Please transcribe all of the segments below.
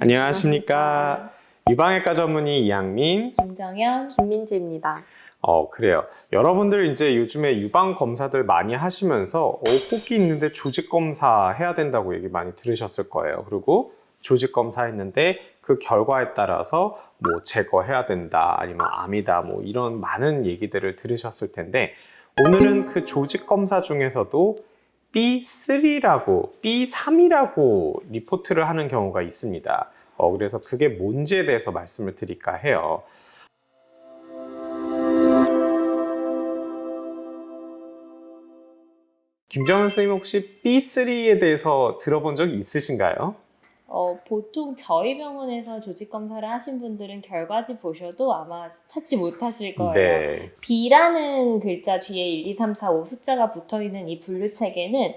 안녕하십니까. 유방외과 전문의 이양민, 김정현, 김민지입니다. 그래요. 여러분들 이제 요즘에 유방 검사들 많이 하시면서 혹이 있는데 조직 검사 해야 된다고 얘기 많이 들으셨을 거예요. 그리고 조직 검사 했는데 그 결과에 따라서 뭐 제거해야 된다, 아니면 암이다, 뭐 이런 많은 얘기들을 들으셨을 텐데, 오늘은 그 조직 검사 중에서도 B3라고, B3이라고 리포트를 하는 경우가 있습니다. 그래서 그게 뭔지에 대해서 말씀을 드릴까 해요. 김정은 선생님, 혹시 B3에 대해서 들어본 적 있으신가요? 보통 저희 병원에서 조직 검사를 하신 분들은 결과지 보셔도 아마 찾지 못하실 거예요. 네. B라는 글자 뒤에 1, 2, 3, 4, 5 숫자가 붙어있는 이 분류 체계는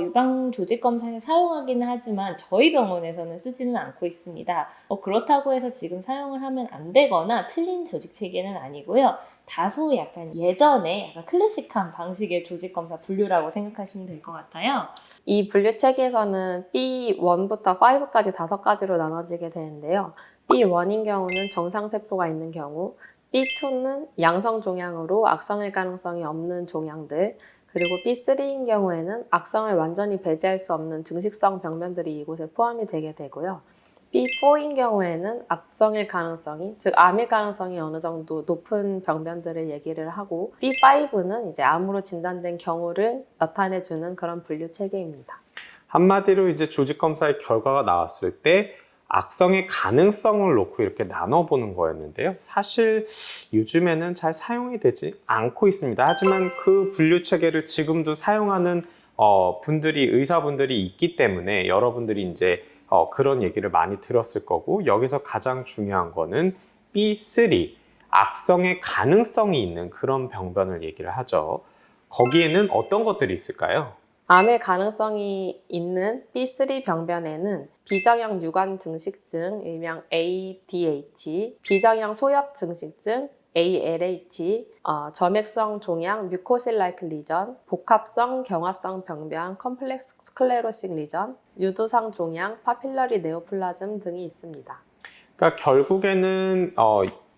유방 조직 검사에 사용하기는 하지만 저희 병원에서는 쓰지는 않고 있습니다. 그렇다고 해서 지금 사용을 하면 안 되거나 틀린 조직 체계는 아니고요. 다소 약간 예전에 약간 클래식한 방식의 조직 검사 분류라고 생각하시면 될 것 같아요. 이 분류 체계에서는 B1부터 5까지 5가지로 나눠지게 되는데요. B1인 경우는 정상세포가 있는 경우, B2는 양성 종양으로 악성일 가능성이 없는 종양들, 그리고 B3인 경우에는 악성을 완전히 배제할 수 없는 증식성 병변들이 이곳에 포함이 되게 되고요. B4인 경우에는 악성일 가능성이, 즉 암일 가능성이 어느 정도 높은 병변들을 얘기를 하고, B5는 이제 암으로 진단된 경우를 나타내주는 그런 분류 체계입니다. 한마디로 이제 조직 검사의 결과가 나왔을 때 악성의 가능성을 놓고 이렇게 나눠보는 거였는데요. 사실 요즘에는 잘 사용이 되지 않고 있습니다. 하지만 그 분류 체계를 지금도 사용하는 의사분들이 있기 때문에 여러분들이 이제 그런 얘기를 많이 들었을 거고, 여기서 가장 중요한 거는 B3, 악성의 가능성이 있는 그런 병변을 얘기를 하죠. 거기에는 어떤 것들이 있을까요? 암의 가능성이 있는 B3 병변에는 비정형 유관 증식증, 일명 ADH, 비정형 소엽 증식증, ALH, 점액성 종양, 뮤코실라이크 리전, 복합성 경화성 병변, 컴플렉스 스클레로식 리전, 유두상 종양, 파필러리 네오플라즘 등이 있습니다. 그러니까 결국에는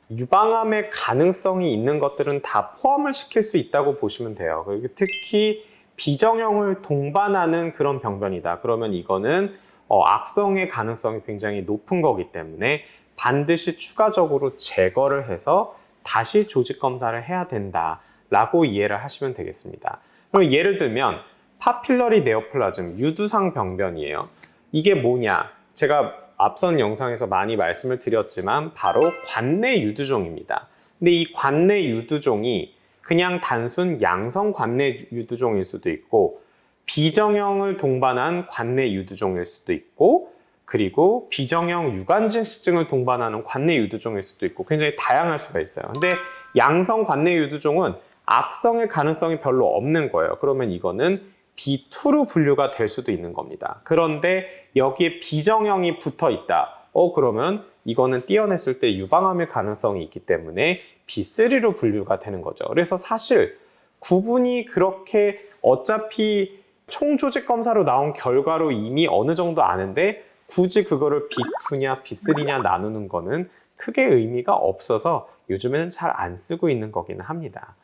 유방암의 가능성이 있는 것들은 다 포함을 시킬 수 있다고 보시면 돼요. 그리고 특히 비정형을 동반하는 그런 병변이다. 그러면 이거는 악성의 가능성이 굉장히 높은 거기 때문에 반드시 추가적으로 제거를 해서 다시 조직 검사를 해야 된다라고 이해를 하시면 되겠습니다. 그럼 예를 들면 파필러리 네오플라즘, 유두상 병변이에요. 이게 뭐냐? 제가 앞선 영상에서 많이 말씀을 드렸지만 바로 관내 유두종입니다. 근데 이 관내 유두종이 그냥 단순 양성 관내 유두종일 수도 있고, 비정형을 동반한 관내 유두종일 수도 있고, 그리고 비정형 유관증식증을 동반하는 관내 유두종일 수도 있고, 굉장히 다양할 수가 있어요. 근데 양성 관내 유두종은 악성의 가능성이 별로 없는 거예요. 그러면 이거는 B2로 분류가 될 수도 있는 겁니다. 그런데 여기에 비정형이 붙어 있다. 그러면 이거는 떼어냈을 때 유방암의 가능성이 있기 때문에 B3로 분류가 되는 거죠. 그래서 사실 구분이 그렇게, 어차피 총조직 검사로 나온 결과로 이미 어느 정도 아는데 굳이 그거를 B2냐 B3냐 나누는 거는 크게 의미가 없어서 요즘에는 잘 안 쓰고 있는 거기는 합니다.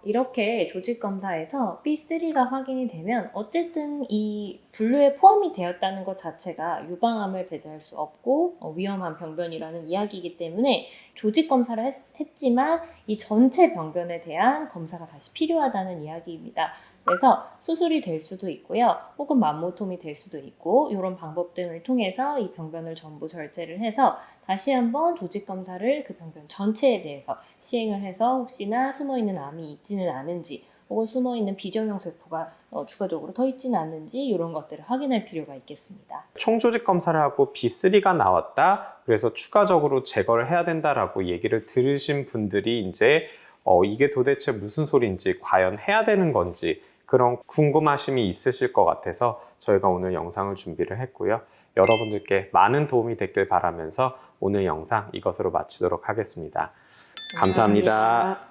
이렇게 조직 검사에서 B3가 확인이 되면 어쨌든 이 분류에 포함이 되었다는 것 자체가 유방암을 배제할 수 없고 위험한 병변이라는 이야기이기 때문에 조직 검사를 했지만 이 전체 병변에 대한 검사가 다시 필요하다는 이야기입니다. 그래서 수술이 될 수도 있고요. 혹은 맘모톰이 될 수도 있고, 이런 방법 등을 통해서 이 병변을 전부 절제를 해서 다시 한번 조직 검사를 그 병변 전체에 대해서 시행을 해서 혹시나 숨어있는 암이 있지는 않은지, 혹은 숨어있는 비정형 세포가 추가적으로 더 있지는 않는지, 이런 것들을 확인할 필요가 있겠습니다. 총조직 검사를 하고 B3가 나왔다, 그래서 추가적으로 제거를 해야 된다라고 얘기를 들으신 분들이 이제 이게 도대체 무슨 소리인지, 과연 해야 되는 건지 그런 궁금하심이 있으실 것 같아서 저희가 오늘 영상을 준비를 했고요. 여러분들께 많은 도움이 됐길 바라면서 오늘 영상 이것으로 마치도록 하겠습니다. 감사합니다.